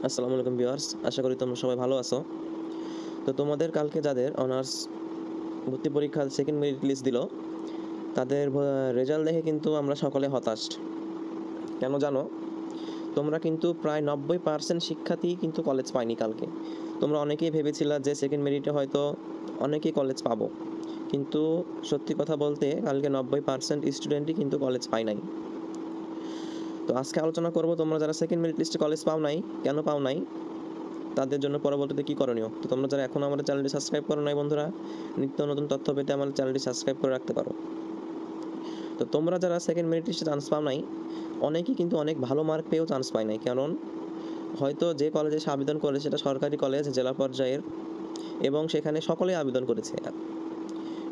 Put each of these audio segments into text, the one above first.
আসসালামু আলাইকুম ভিউয়ার্স, আশা করি তোমরা সবাই ভালো আছো। তো তোমাদের কালকে যাদের অনার্স ভর্তি পরীক্ষার সেকেন্ড মেরিট লিস্ট দিল, তাদের রেজাল্ট দেখে কিন্তু আমরা সকলে হতাশ। কেন জানো? তোমরা কিন্তু প্রায় 90% শিক্ষার্থী কিন্তু কলেজ পায়নি কালকে। তোমরা অনেকেই ভেবেছিলা যে সেকেন্ড মেরিটে হয়তো অনেকেই কলেজ পাবো, কিন্তু সত্যি কথা বলতে কালকে 90% স্টুডেন্টই কিন্তু কলেজ পায় নাই। তো আজকে আলোচনা করবো তোমরা যারা সেকেন্ড মেরিট লিস্টে কলেজ পাও নাই, কেন পাও নাই, তাদের জন্য পরবর্তীতে কী করণীয়। তো তোমরা যারা এখনও আমাদের চ্যানেলটি সাবস্ক্রাইব করো নাই বন্ধুরা, নিত্য নতুন তথ্য পেতে আমাদের চ্যানেলটি সাবস্ক্রাইব করে রাখতে পারো। তো তোমরা যারা সেকেন্ড মেরিট লিস্টে চান্স পাও নাই, অনেকেই কিন্তু অনেক ভালো মার্ক পেয়েও চান্স পায় নাই, কারণ হয়তো যে কলেজে সে আবেদন করে সেটা সরকারি কলেজ, জেলা পর্যায়ের, এবং সেখানে সকলেই আবেদন করেছে,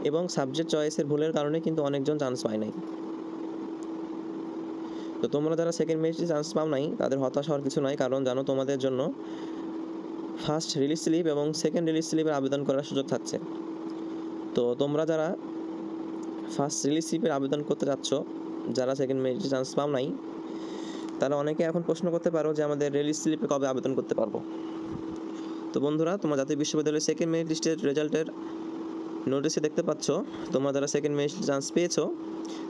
এবং সাবজেক্ট চয়েসের ভুলের কারণে কিন্তু অনেকজন চান্স পায় নাই। তো তোমরা যারা সেকেন্ড মেরিটে চান্স পাও নাই তাদের হতাশ হওয়ার কিছু নাই, কারণ জানো তোমাদের জন্য ফার্স্ট রিলিজ স্লিপ এবং সেকেন্ড রিলিজ স্লিপের আবেদন করার সুযোগ থাকছে। তো তোমরা যারা ফার্স্ট রিলিজ স্লিপের আবেদন করতে যাচ্ছ, যারা সেকেন্ড মেরিটে চান্স পাও নাই, তারা অনেকে এখন প্রশ্ন করতে পারো যে আমাদের রিলিজ স্লিপে কবে আবেদন করতে পারবো। তো বন্ধুরা, তোমরা জাতীয় বিশ্ববিদ্যালয়ের সেকেন্ড মেরিট লিস্টের রেজাল্টের নোটিশে দেখতে পাচ্ছ, তোমরা যারা সেকেন্ড মেরিট চান্স পেয়েছো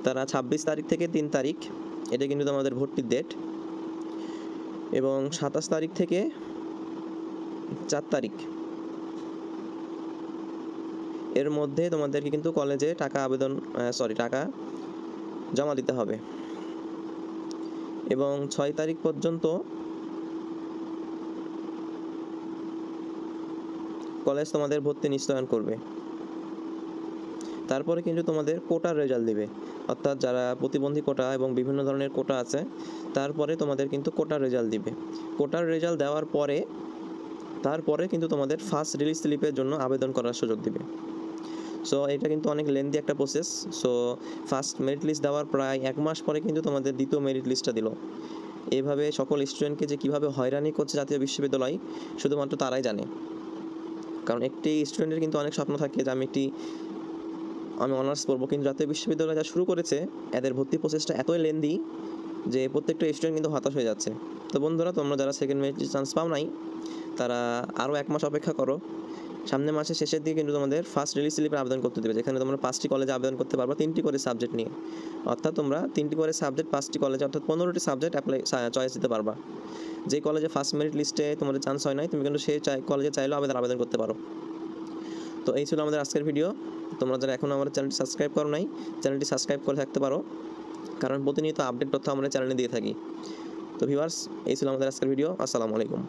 তারা 26 তারিখ থেকে 3 তারিখ, এটা কিন্তু তোমাদের ভর্তির ডেট, এবং 27 তারিখ থেকে 4 তারিখ এর মধ্যে তোমাদেরকে কিন্তু কলেজে টাকা জমা দিতে হবে, এবং 6 তারিখ পর্যন্ত কলেজ তোমাদের ভর্তি নিশ্চয়ন করবে। তারপরে কিন্তু তোমাদের কোটার রেজাল্ট দিবে, অর্থাৎ যারা প্রতিবন্ধী কোটা এবং বিভিন্ন ধরনের কোটা আছে, তারপরে তোমাদের কিন্তু কোটার রেজাল্ট দিবে। কোটার রেজাল্ট দেওয়ার পরে তারপরে কিন্তু তোমাদের ফার্স্ট রিলিজ স্লিপের জন্য আবেদন করার সুযোগ দিবে। সো এটা কিন্তু অনেক লেন্দি একটা process. So first merit list দেওয়ার প্রায় 1 মাস পরে কিন্তু তোমাদের দ্বিতীয় মেরিট লিস্টটা দিল। এভাবে সকল স্টুডেন্টকে যে কীভাবে হয়রানি করছে জাতীয় বিশ্ববিদ্যালয়, শুধুমাত্র তারাই জানে। কারণ একটি স্টুডেন্টের কিন্তু অনেক স্বপ্ন থাকে যে আমি অনার্স পড়বো, কিন্তু জাতীয় বিশ্ববিদ্যালয় যা শুরু করেছে, এদের ভর্তি প্রসেসটা এতই লেন্দি যে প্রত্যেকটা স্টুডেন্ট কিন্তু হতাশ হয়ে যাচ্ছে। তো বন্ধুরা, তোমরা যারা সেকেন্ড মেরিট চান্স পাও নাই, তারা আরও 1 মাস অপেক্ষা করো। সামনের মাসের শেষের দিকে কিন্তু তোমাদের ফার্স্ট রিলিজ স্লিপের আবেদন করতে দেবে, যেখানে তোমরা 5টি কলেজে আবেদন করতে পারবে 3টি করে সাবজেক্ট নিয়ে। অর্থাৎ তোমরা 3টি করে সাবজেক্ট 5টি কলেজে, অর্থাৎ 15টি সাবজেক্ট চয়েস দিতে পারবা। যে কলেজে ফার্স্ট মেরিট লিস্টে তোমাদের চান্স হয় নাই, তুমি কিন্তু সেই কলেজে চাইলেও আবেদন করতে পারো। তো এই ছিল আমাদের আজকের ভিডিও। তোমরা যারা এখনও আমাদের চ্যানেলটি সাবস্ক্রাইব করো নাই, চ্যানেলটি সাবস্ক্রাইব করে থাকতে পারো, কারণ প্রতিনিয়ত আপডেট তথ্য আমরা চ্যানেলে দিয়ে থাকি। তো ভিউয়ার্স, এই ছিল আমাদের আজকের ভিডিও। আসসালামু আলাইকুম।